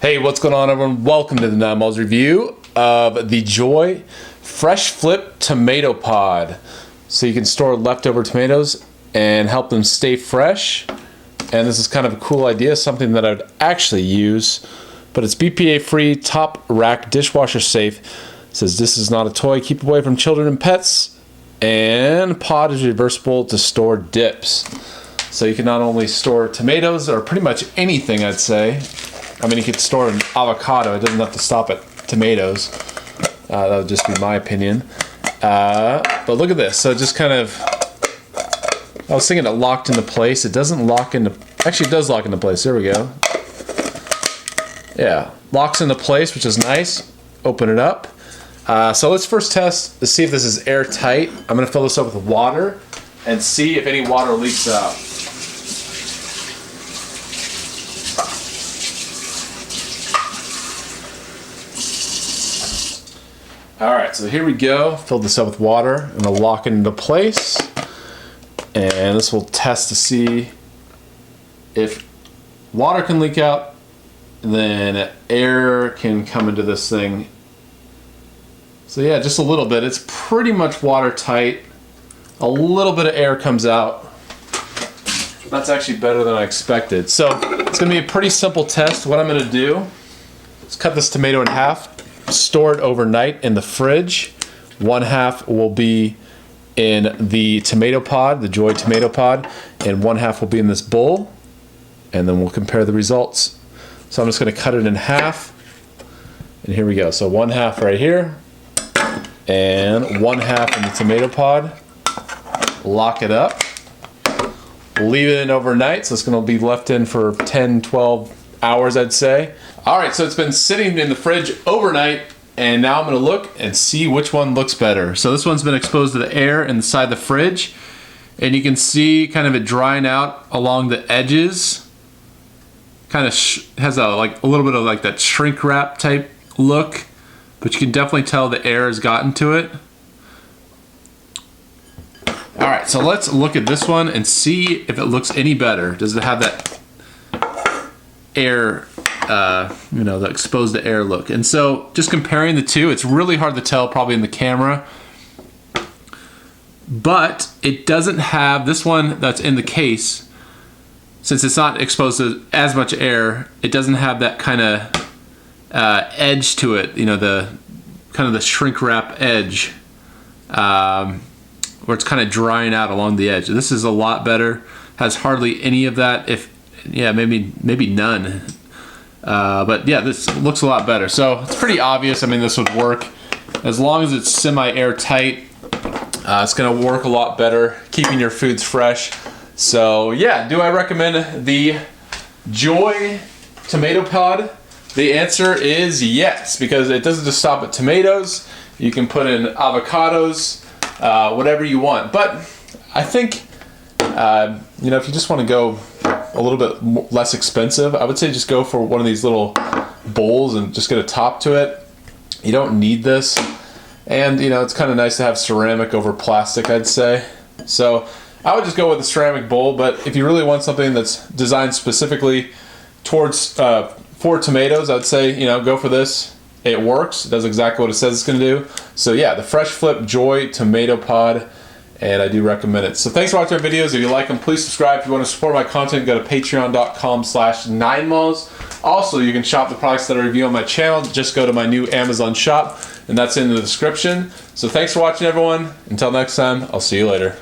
Hey, what's going on, everyone? Welcome to the 9 Malls review of the Joie Fresh Flip Tomato Pod. So you can store leftover tomatoes and help them stay fresh. And this is kind of a cool idea, something that I would actually use. But it's BPA free, top rack, dishwasher safe. It says this is not a toy, keep away from children and pets. And pod is reversible to store dips. So you can not only store tomatoes or pretty much anything, I'd say. I mean, you could store an avocado. It doesn't have to stop at tomatoes. That would just be my opinion. But look at this. So it just kind of, I was thinking it locked into place. It doesn't lock into, actually it does lock into place. There we go. Yeah, locks into place, which is nice. Open it up. So let's first test to see if this is airtight. I'm gonna fill this up with water and see if any water leaks out. Alright, so here we go. Fill this up with water. I'm going to lock it into place. And this will test to see if water can leak out, then air can come into this thing. So yeah, just a little bit. It's pretty much watertight. A little bit of air comes out. That's actually better than I expected. So it's going to be a pretty simple test. What I'm going to do is cut this tomato in half. Store it overnight in the fridge. One half will be in the tomato pod, the Joie tomato pod, and one half will be in this bowl, and then we'll compare the results. So I'm just going to cut it in half, and here we go. So one half right here, and one half in the tomato pod. Lock it up. Leave it in overnight, so it's going to be left in for 10-12 hours, I'd say. Alright, so it's been sitting in the fridge overnight, and now I'm going to look and see which one looks better. So this one's been exposed to the air inside the fridge, and you can see kind of it drying out along the edges. Kind of has a little bit of like that shrink wrap type look, but you can definitely tell the air has gotten to it. Alright, so let's look at this one and see if it looks any better. Does it have that air, the exposed to air look? And so just comparing the two, it's really hard to tell probably in the camera, but it doesn't have, this one that's in the case, since it's not exposed to as much air, it doesn't have that kind of edge to it, the kind of the shrink wrap edge, where it's kind of drying out along the edge. This is a lot better, has hardly any of that, maybe none. But yeah, this looks a lot better. So it's pretty obvious. I mean, this would work as long as it's semi-airtight. It's going to work a lot better, keeping your foods fresh. So yeah, do I recommend the Joie tomato pod? The answer is yes, because it doesn't just stop at tomatoes. You can put in avocados, whatever you want. But I think, if you just want to go a little bit less expensive, I would say just go for one of these little bowls and just get a top to it. You don't need this, and it's kind of nice to have ceramic over plastic, I'd say. So I would just go with a ceramic bowl, but if you really want something that's designed specifically towards for tomatoes, I'd say go for this. It works. It does exactly what it says it's going to do. So yeah, the Fresh Flip Joie tomato pod, and I do recommend it. So thanks for watching our videos. If you like them, please subscribe. If you want to support my content, go to patreon.com/9malls. Also, you can shop the products that I review on my channel. Just go to my new Amazon shop, and that's in the description. So thanks for watching, everyone. Until next time, I'll see you later.